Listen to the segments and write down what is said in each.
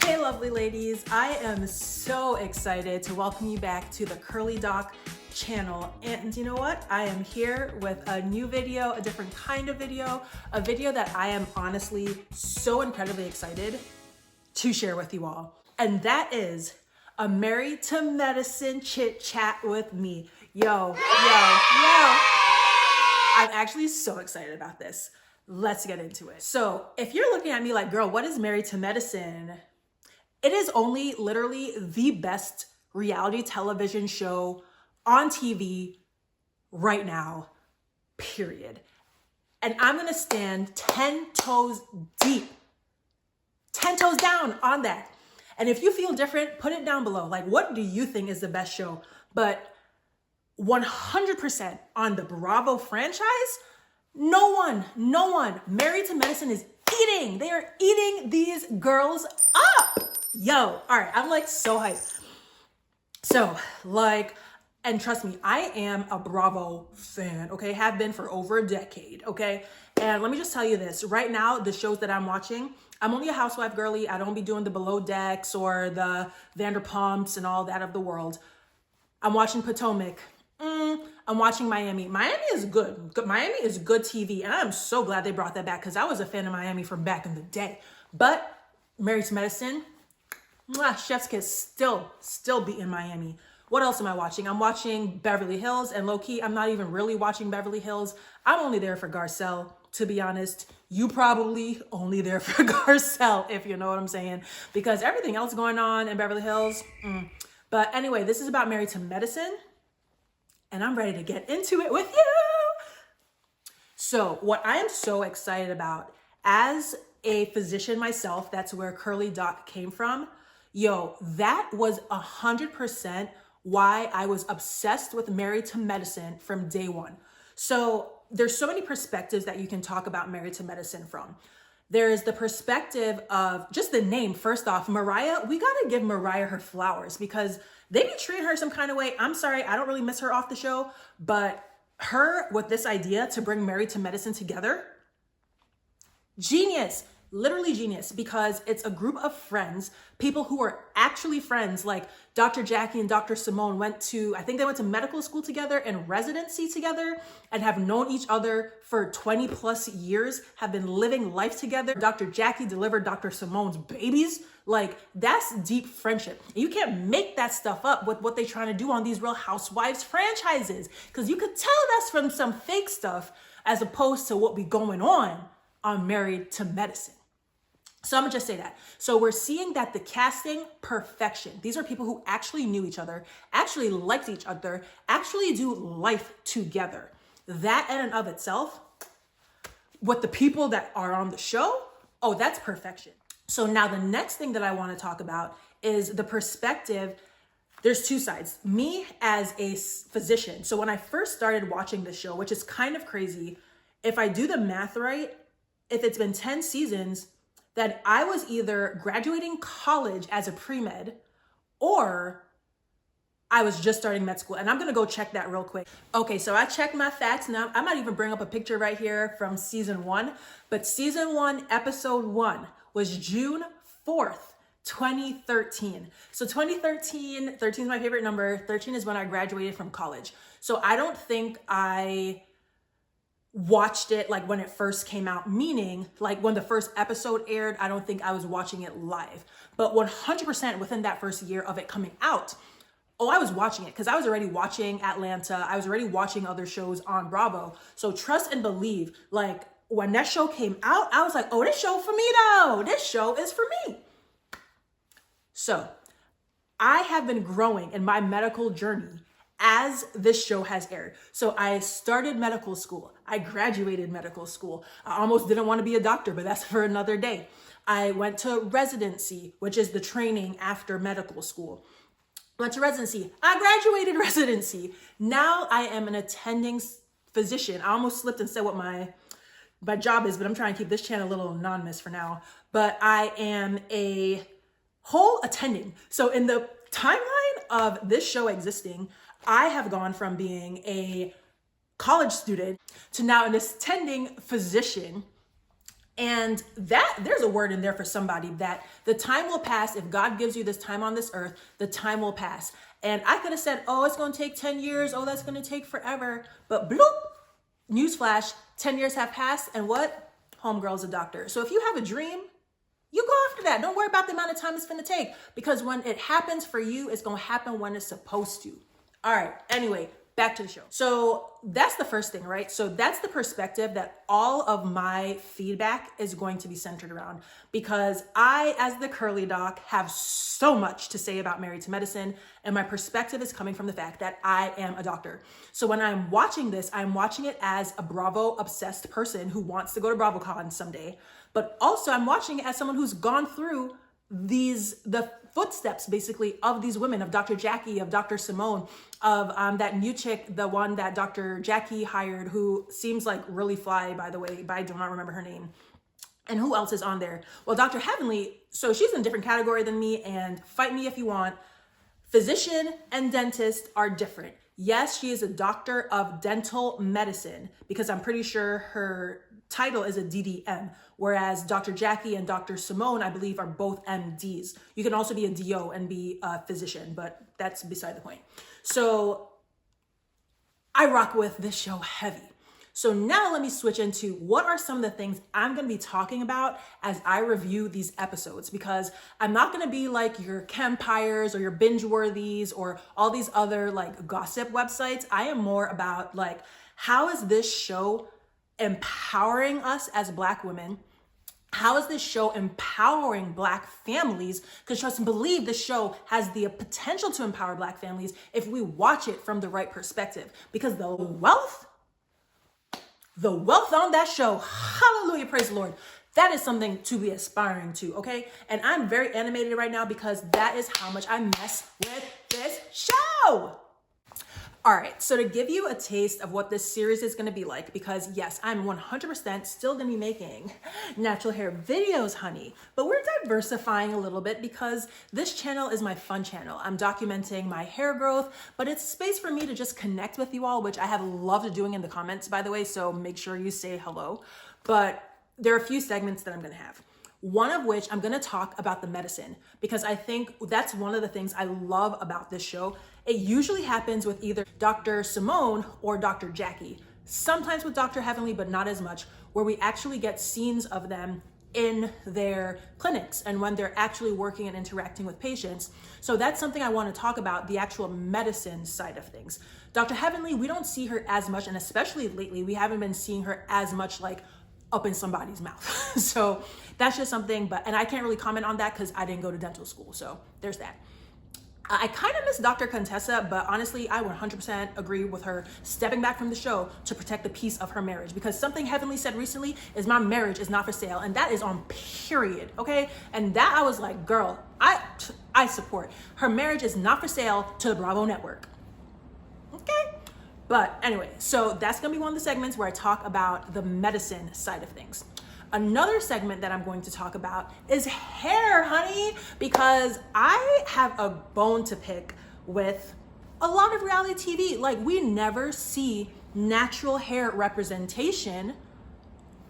Hey lovely ladies, I am so excited to welcome you back to the Curly Doc channel. And you know what? I am here with a new video, a different kind of video, a video that I am honestly so incredibly excited to share with you all. And that is a Married to Medicine chit chat with me. Yo. I'm actually so excited about this. Let's get into it. So if you're looking at me like, girl, what is Married to Medicine? It is only literally the best reality television show on TV right now, period. And I'm gonna stand 10 toes deep, 10 toes down on that. And if you feel different, put it down below. Like, what do you think is the best show? But 100% on the Bravo franchise, no one. Married to Medicine is eating. They are eating these girls up. Yo, all right, I'm like so hyped. So and trust me, I am a Bravo fan, okay? Have been for over a decade, okay? And let me just tell you this, right now, the shows that I'm watching, I'm only a housewife girly. I don't be doing the Below Decks or the Vanderpumps and all that of the world. I'm watching Potomac. I'm watching Miami. Miami is good. Miami is good TV. And I'm so glad they brought that back because I was a fan of Miami from back in the day. But Married to Medicine, chef's kiss, still be in Miami. What else am I watching? I'm watching Beverly Hills, and low-key, I'm not even really watching Beverly Hills. I'm only there for Garcelle, to be honest. You probably only there for Garcelle, if you know what I'm saying, because everything else going on in Beverly Hills. But anyway, this is about Married to Medicine, and I'm ready to get into it with you. So what I am so excited about, as a physician myself, that's where Curly Doc came from. Yo, that was 100% why I was obsessed with Married to Medicine from day one. So there's so many perspectives that you can talk about Married to Medicine from. There is the perspective of just the name. First off, Mariah, we gotta give Mariah her flowers because they be treating her some kind of way. I'm sorry, I don't really miss her off the show, but her with this idea to bring Married to Medicine together, genius. Literally genius, because it's a group of friends, people who are actually friends, like Dr. Jackie and Dr. Simone I think they went to medical school together and residency together and have known each other for 20 plus years, have been living life together. Dr. Jackie delivered Dr. Simone's babies. Like, that's deep friendship. And you can't make that stuff up with what they're trying to do on these Real Housewives franchises, because you could tell that's from some fake stuff as opposed to what be going on Married to Medicine. So I'm gonna just say that. So we're seeing that the casting, perfection. These are people who actually knew each other, actually liked each other, actually do life together. That in and of itself, with the people that are on the show, oh, that's perfection. So now the next thing that I wanna talk about is the perspective. There's two sides. Me as a physician. So when I first started watching the show, which is kind of crazy, if I do the math right, if it's been 10 seasons, that I was either graduating college as a pre-med or I was just starting med school. And I'm gonna go check that real quick. Okay, so I checked my facts now. I might even bring up a picture right here from season 1, but season 1, episode 1 was June 4th, 2013. So 2013 is my favorite number. 13 is when I graduated from college. So I don't think I watched it like when it first came out, meaning like when the first episode aired, I don't think I was watching it live. But 100% within that first year of it coming out, I was watching it because I was already watching Atlanta. I was already watching other shows on Bravo. So trust and believe, like when that show came out, I was like, oh, this show for me though. This show is for me. So I have been growing in my medical journey as this show has aired. So I started medical school. I graduated medical school. I almost didn't want to be a doctor, but that's for another day. I went to residency, which is the training after medical school. Went to residency. I graduated residency. Now I am an attending physician. I almost slipped and said what my job is, but I'm trying to keep this channel a little anonymous for now. But I am a whole attending. So in the timeline of this show existing, I have gone from being a college student to now an attending physician And that there's a word in there for somebody, that the time will pass. If God gives you this time on this earth, the time will pass. And I could have said, oh, it's going to take 10 years. Oh, that's going to take forever. But bloop, newsflash, 10 years have passed. And what? Homegirl's a doctor. So if you have a dream, you go after that. Don't worry about the amount of time it's going to take, because when it happens for you, it's going to happen when it's supposed to. All right. Anyway, back to the show. So that's the first thing, right? So that's the perspective that all of my feedback is going to be centered around, because I, as the Curly Doc, have so much to say about Married to Medicine, and my perspective is coming from the fact that I am a doctor. So when I'm watching this, I'm watching it as a Bravo obsessed person who wants to go to BravoCon someday, but also I'm watching it as someone who's gone through the footsteps basically of these women, of Dr. Jackie, of Dr. Simone, of that new chick, the one that Dr. Jackie hired, who seems like really fly, by the way, but I do not remember her name. And who else is on there? Well, Dr. Heavenly, so she's in a different category than me, and fight me if you want. Physician and dentist are different. Yes, she is a doctor of dental medicine, because I'm pretty sure her title is a DDM, whereas Dr. Jackie and Dr. Simone, I believe, are both MDs. You can also be a DO and be a physician, but that's beside the point. So I rock with this show heavy. So now let me switch into what are some of the things I'm going to be talking about as I review these episodes, because I'm not going to be like your Campires or your Binge-worthies or all these other like gossip websites. I am more about like, how is this show empowering us as Black women? How is this show empowering Black families? Because trust and believe, this show has the potential to empower Black families if we watch it from the right perspective. Because the wealth on that show, hallelujah, praise the Lord, that is something to be aspiring to, okay? And I'm very animated right now because that is how much I mess with this show. All right, so to give you a taste of what this series is gonna be like, because yes, I'm 100% still gonna be making natural hair videos, honey, but we're diversifying a little bit because this channel is my fun channel. I'm documenting my hair growth, but it's a space for me to just connect with you all, which I have loved doing in the comments, by the way, so make sure you say hello. But there are a few segments that I'm gonna have. One of which I'm gonna talk about the medicine, because I think that's one of the things I love about this show. It usually happens with either Dr. Simone or Dr. Jackie, sometimes with Dr. Heavenly, but not as much, where we actually get scenes of them in their clinics and when they're actually working and interacting with patients. So that's something I want to talk about, the actual medicine side of things. Dr. Heavenly, we don't see her as much, and especially lately, we haven't been seeing her as much like up in somebody's mouth. So that's just something, and I can't really comment on that because I didn't go to dental school. So there's that. I kind of miss Dr. Contessa, but honestly, I 100% agree with her stepping back from the show to protect the peace of her marriage, because something Heavenly said recently is my marriage is not for sale, and that is on period, okay? And that I was like, girl, I support. Her marriage is not for sale to the Bravo network, okay? But anyway, so that's gonna be one of the segments where I talk about the medicine side of things. Another segment that I'm going to talk about is hair, honey, because I have a bone to pick with a lot of reality TV. Like, we never see natural hair representation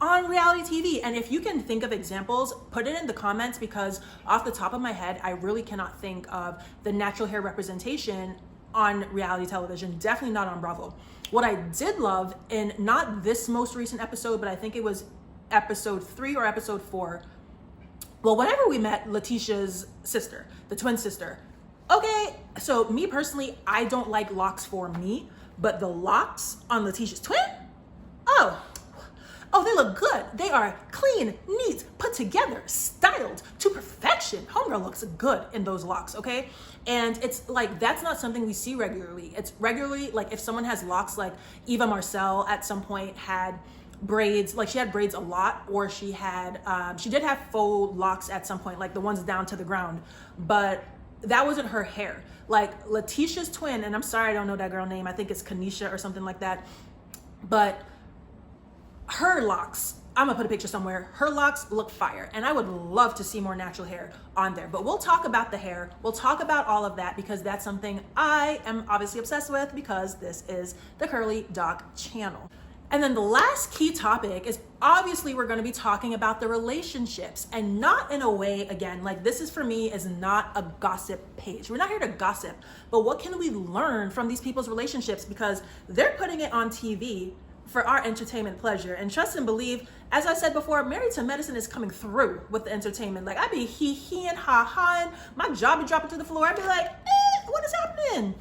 on reality TV. And if you can think of examples, put it in the comments, because off the top of my head, I really cannot think of the natural hair representation on reality television, definitely not on Bravo. What I did love in not this most recent episode, but I think it was episode 3 or episode 4. Well, whenever we met Letitia's sister, the twin sister. Okay, so me personally, I don't like locks for me, but the locks on Letitia's twin? Oh, they look good. They are clean, neat, put together, styled to perfection. Homegirl looks good in those locks, okay? And it's like, that's not something we see regularly. It's regularly, like if someone has locks, like Eva Marcel at some point had braids, like she had braids a lot, or she did have faux locks at some point, like the ones down to the ground, but that wasn't her hair. Like Letitia's twin, and I'm sorry I don't know that girl name, I think it's Kanisha or something like that, but her locks, I'm gonna put a picture somewhere, her locks look fire, and I would love to see more natural hair on there. But we'll talk about the hair, we'll talk about all of that, because that's something I am obviously obsessed with, because this is the Curly Doc channel. And then the last key topic is obviously we're going to be talking about the relationships, and not in a way, again, like this is for me is not a gossip page. We're not here to gossip, but what can we learn from these people's relationships, because they're putting it on TV for our entertainment pleasure. And trust and believe, as I said before, Married to Medicine is coming through with the entertainment. Like I be he-heing, ha-haing, my jaw be dropping to the floor. I'd be like, what is happening?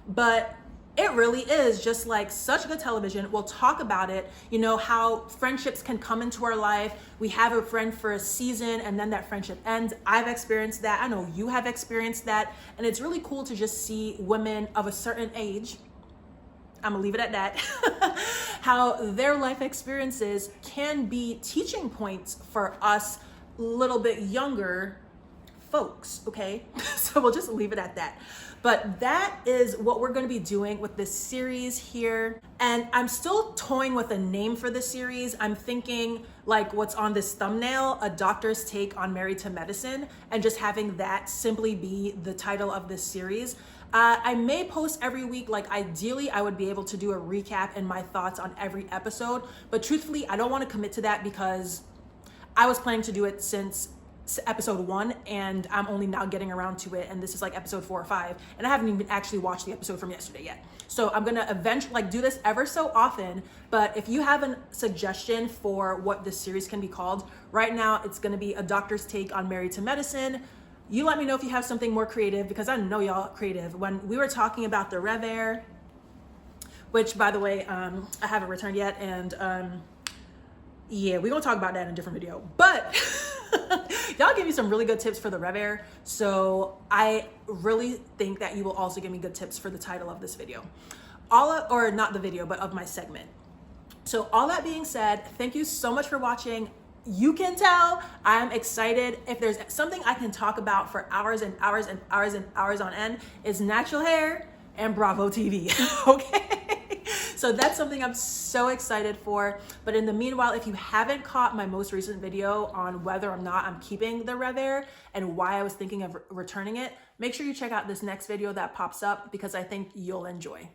But it really is just like such good television. We'll talk about it, you know, how friendships can come into our life. We have a friend for a season and then that friendship ends. I've experienced that. I know you have experienced that. And it's really cool to just see women of a certain age, I'm gonna leave it at that, how their life experiences can be teaching points for us little bit younger folks, okay? So we'll just leave it at that. But that is what we're going to be doing with this series here. And I'm still toying with a name for the series. I'm thinking like what's on this thumbnail, A Doctor's Take on Married to Medicine, and just having that simply be the title of this series. I may post every week. Like ideally, I would be able to do a recap and my thoughts on every episode. But truthfully, I don't want to commit to that because I was planning to do it since episode 1 and I'm only now getting around to it, and this is like episode 4 or 5 and I haven't even actually watched the episode from yesterday yet. So I'm gonna eventually like do this ever so often. But if you have a suggestion for what this series can be called, right now it's gonna be A Doctor's Take on Married to Medicine. You let me know if you have something more creative, because I know y'all creative. When we were talking about the Rev Air, which by the way I haven't returned yet, and yeah, we're gonna talk about that in a different video, but y'all give me some really good tips for the Rev Air. So I really think that you will also give me good tips for the title of this video. Or not the video, but of my segment. So all that being said, thank you so much for watching. You can tell I'm excited. If there's something I can talk about for hours and hours and hours and hours on end, is natural hair and Bravo TV, okay? So that's something I'm so excited for. But in the meanwhile, if you haven't caught my most recent video on whether or not I'm keeping the Rev Air and why I was thinking of returning it, make sure you check out this next video that pops up, because I think you'll enjoy.